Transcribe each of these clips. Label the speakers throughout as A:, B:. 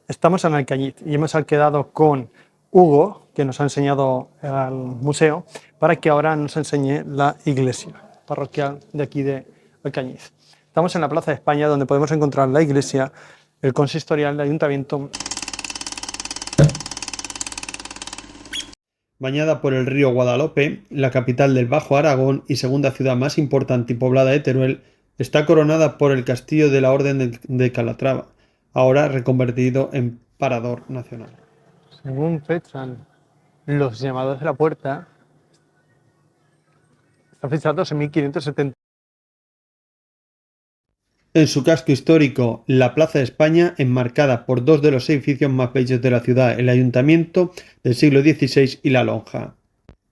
A: Estamos en Alcañiz y hemos quedado con Hugo, que nos ha enseñado al museo, para que ahora nos enseñe la iglesia parroquial de aquí de Alcañiz. Estamos en la Plaza de España, donde podemos encontrar la iglesia, el consistorial, el ayuntamiento. Bañada por el río Guadalope, la capital del Bajo Aragón y segunda ciudad más importante y poblada de Teruel, está coronada por el castillo de la Orden de Calatrava, ahora reconvertido en parador nacional. Según fechan los llamadores de la puerta, están fechados en 1570. En su casco histórico, la Plaza de España, enmarcada por dos de los edificios más bellos de la ciudad, el Ayuntamiento del siglo XVI y la Lonja.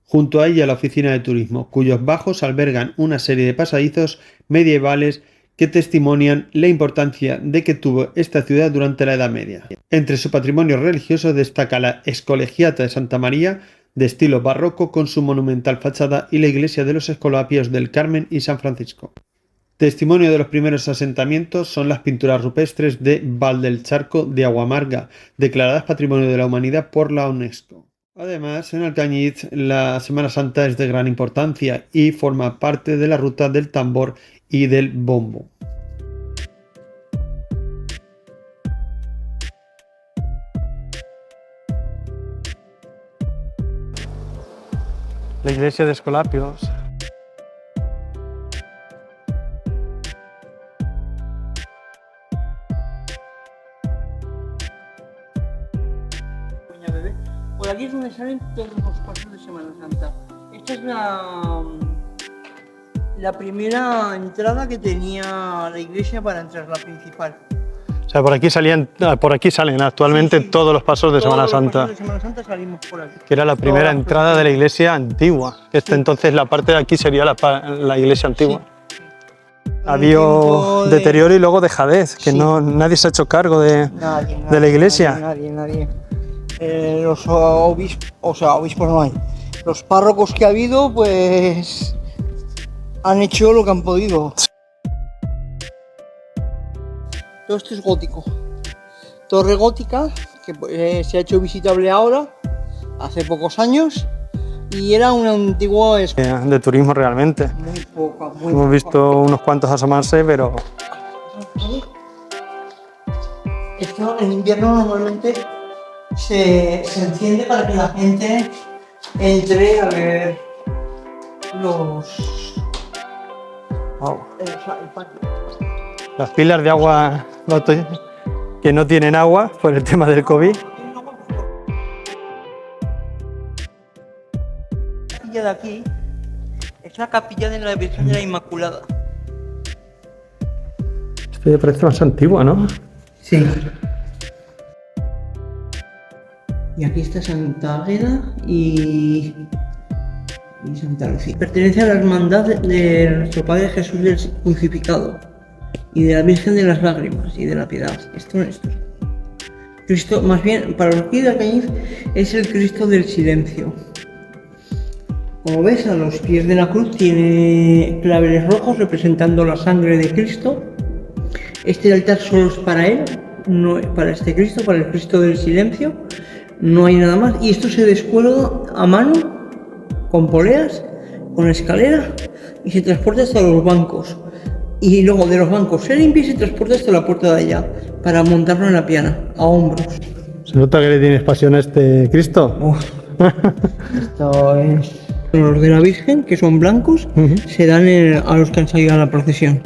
A: Junto a ella la Oficina de Turismo, cuyos bajos albergan una serie de pasadizos medievales que testimonian la importancia de que tuvo esta ciudad durante la Edad Media. Entre su patrimonio religioso destaca la Escolegiata de Santa María, de estilo barroco con su monumental fachada, y la iglesia de los Escolapios del Carmen y San Francisco. Testimonio de los primeros asentamientos son las pinturas rupestres de Val del Charco de Aguamarga, declaradas Patrimonio de la Humanidad por la UNESCO. Además, en Alcañiz, la Semana Santa es de gran importancia y forma parte de la ruta del tambor y del bombo. La iglesia de Escolapios.
B: Por aquí es donde salen todos los pasos de Semana Santa. Esta es la primera entrada que tenía la iglesia para entrar, la principal.
A: O sea, por aquí salen actualmente
B: Sí.
A: todos los pasos de Semana Santa.
B: Todos los pasos de Semana Santa salimos por aquí.
A: Que era la primera entrada de la iglesia antigua. Entonces la parte de aquí sería la iglesia antigua.
B: Sí.
A: Había deterioro y luego dejadez, que
B: Sí.
A: nadie se ha hecho cargo de la iglesia.
B: Nadie. Los obispos no hay. Los párrocos que ha habido, pues han hecho lo que han podido. Todo esto es gótico. Torre gótica, que se ha hecho visitable ahora, hace pocos años, y era un antiguo
A: De turismo realmente.
B: muy poca.
A: Hemos visto unos cuantos asomarse, pero
B: Esto en invierno normalmente se enciende para que la gente entre a ver el patio.
A: las pilas de agua que no tienen agua por el tema del COVID.
B: La capilla de aquí es la capilla de la Virgen de la Inmaculada.
A: Esto ya parece más antigua, ¿no?
B: Sí. Y aquí está Santa Águeda y Santa Lucía. Pertenece a la hermandad de nuestro Padre Jesús del Crucificado y de la Virgen de las Lágrimas y de la Piedad. Esto. Cristo, más bien, para los aquí de Alcañiz, es el Cristo del Silencio. Como ves, a los pies de la cruz tiene claveles rojos representando la sangre de Cristo. Este altar solo es para él, no para este Cristo, para el Cristo del Silencio. No hay nada más. Y esto se descuelga a mano, con poleas, con escalera, y se transporta hasta los bancos. Y luego de los bancos se limpia y se transporta hasta la puerta de allá, para montarlo en la piana, a hombros.
A: ¿Se nota que le tienes pasión a este Cristo?
B: Esto es... Los de la Virgen, que son blancos, se dan a los que han salido a la procesión.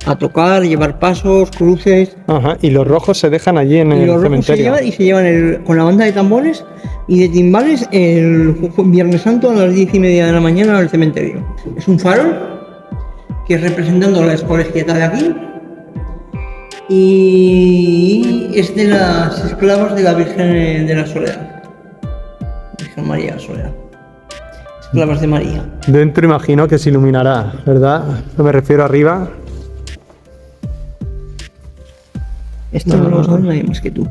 B: A tocar, llevar pasos, cruces.
A: Ajá, y los rojos se dejan allí en el cementerio.
B: Se llevan con la banda de tambores y de timbales el Viernes Santo a las 10:30 de la mañana al cementerio. Es un farol que es representando la Escolegiata de aquí y es de las esclavas de la Virgen de la Soledad, Virgen María de la Soledad, esclavas de María.
A: Dentro imagino que se iluminará, ¿verdad? No me refiero arriba.
B: Esto no lo sabe nadie más que tú,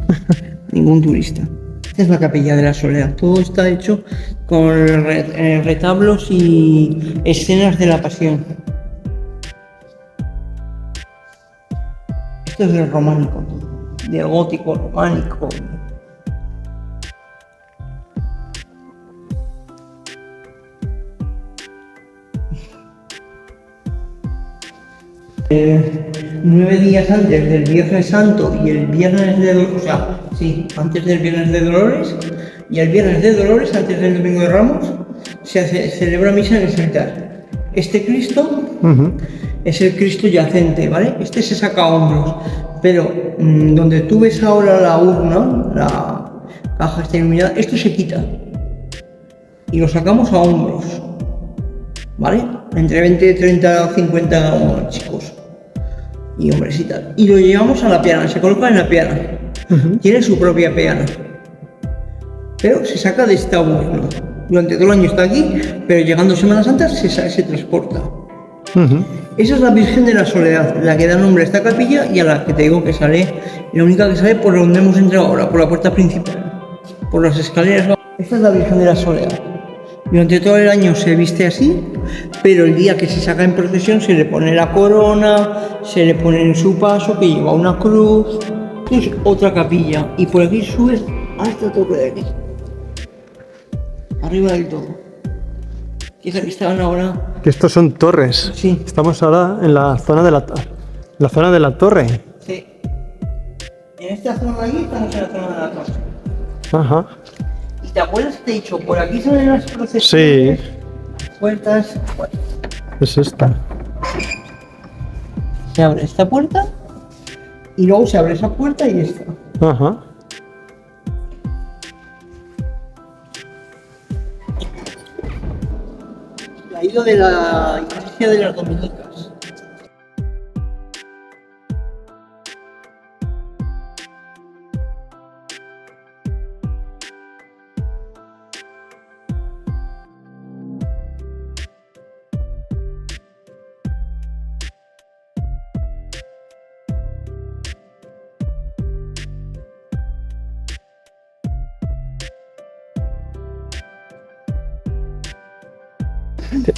B: ningún turista. Esta es la Capilla de la Soledad. Todo está hecho con retablos y escenas de la Pasión. Esto es del románico. del gótico románico. Nueve días antes del Viernes Santo y el Viernes de Dolores, o sea, sí, antes del Viernes de Dolores y el Viernes de Dolores, antes del Domingo de Ramos, se celebra misa en el altar. Este Cristo es el Cristo yacente, ¿vale? Este se saca a hombros, pero donde tú ves ahora la urna, la caja está iluminada, esto se quita y lo sacamos a hombros, ¿vale? Entre 20, 30, 50 chicos y hombres y tal. Y lo llevamos a la piana, se coloca en la piana. Tiene su propia piana. Pero se saca de esta urna. Durante todo el año está aquí, pero llegando Semana Santa se transporta. Esa es la Virgen de la Soledad, la que da nombre a esta capilla y a la que te digo que sale, la única que sale por donde hemos entrado ahora, por la puerta principal, por las escaleras. Esta es la Virgen de la Soledad. Durante todo el año se viste así, pero el día que se saca en procesión se le pone la corona, se le pone en su paso que lleva una cruz. Esto es otra capilla y por aquí subes a esta torre de aquí, arriba del todo, que es la que estaban ahora.
A: Que estos son torres.
B: Sí.
A: Estamos ahora en la zona de la torre.
B: Sí. En esta zona de aquí estamos en la zona de la torre.
A: Ajá.
B: ¿Y te acuerdas que te he dicho, por aquí salen las procesiones?
A: Sí.
B: Puertas. Bueno,
A: Es esta.
B: se abre esta puerta y luego se abre esa puerta y esta.
A: Ajá.
B: La isla de la iglesia de las dominicas.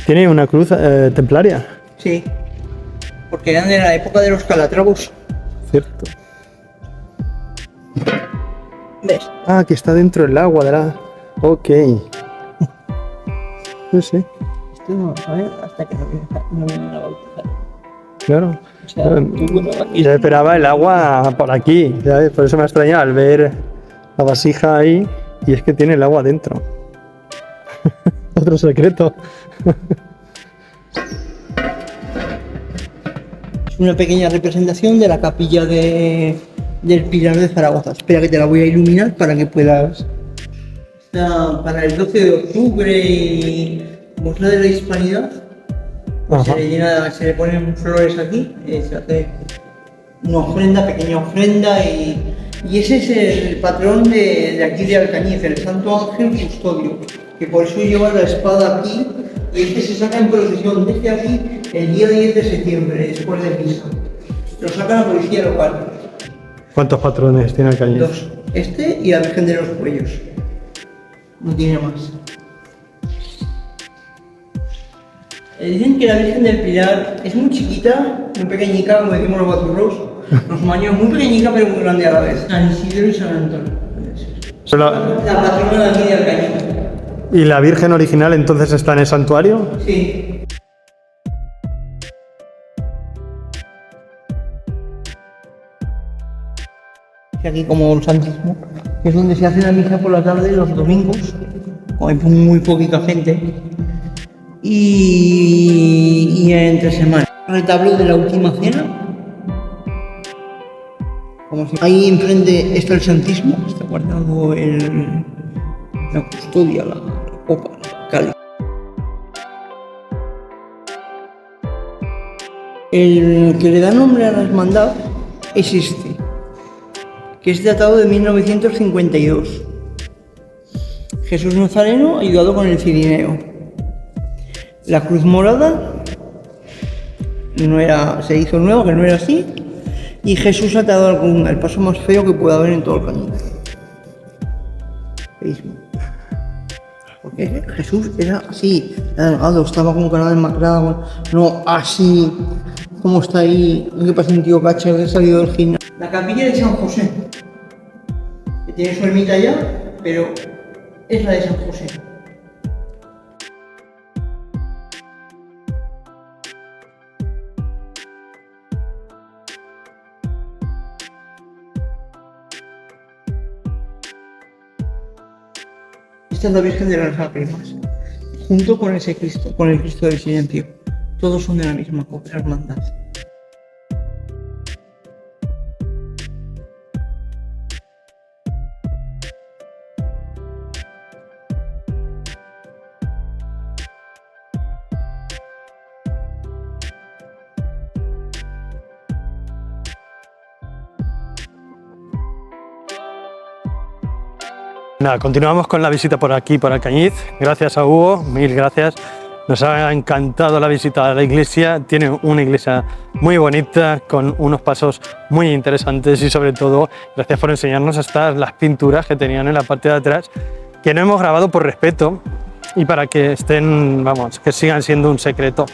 A: Tiene una cruz templaria.
B: Sí, porque eran de la época de los calatravos.
A: Cierto.
B: ¿Ves?
A: Ah, que está dentro del agua de la... Ok. No sé.
B: Esto no lo sabes hasta que no viene la bautizar.
A: Claro.
B: O sea,
A: Y yo esperaba el agua por aquí, ¿sabes? Por eso me ha extrañado al ver la vasija ahí y es que tiene el agua dentro. Otro secreto.
B: Es una pequeña representación de la capilla del Pilar de Zaragoza. Espera que te la voy a iluminar para que puedas... Está para el 12 de octubre y como es la de la Hispanidad, pues se le ponen flores aquí, se hace una ofrenda, pequeña ofrenda y ese es el patrón de aquí de Alcañiz, el Santo Ángel Custodio, que por eso lleva la espada aquí y este se saca en procesión desde aquí el día 10 de septiembre, después de misa. Lo saca la policía local.
A: ¿Cuántos patrones tiene Alcañiz?
B: Dos, este y la Virgen de los Cuellos. No tiene más. Dicen que la Virgen del Pilar es muy chiquita, muy pequeñica, como decimos los baturros, los maños, muy pequeñica pero muy grande a la vez. San Isidro y San Antonio. La patrona de aquí de Alcañiz.
A: ¿Y la Virgen original entonces está en el santuario?
B: Sí. Aquí como el Santísimo, que es donde se hace la misa por la tarde los domingos, como hay muy poquita gente, y entre semana. El retablo de la Última Cena, como si ahí enfrente está el Santísimo, está guardado la custodia, la copa, el cáliz. El que le da nombre a la hermandad es este, que es datado de 1952. Jesús Nazareno ayudado con el cirineo. La cruz morada se hizo nueva, que no era así. Y Jesús atado al cuna, el paso más feo que pueda haber en todo el camino. Feísimo. Porque Jesús era así, era delgado, estaba con cara demacrada, no así como está ahí. No que pasa un tío cacho que ha salido del gimnasio. la capilla de San José, que tiene su ermita allá, pero es la de San José. Esta es la Virgen de las Lágrimas, junto con ese Cristo, con el Cristo del Silencio. Todos son de la misma hermandad.
C: Nada, continuamos con la visita por aquí, por Alcañiz. Gracias a Hugo, mil gracias. Nos ha encantado la visita a la iglesia. Tiene una iglesia muy bonita, con unos pasos muy interesantes y sobre todo, gracias por enseñarnos las pinturas que tenían en la parte de atrás, que no hemos grabado por respeto y para que estén, vamos, que sigan siendo un secreto.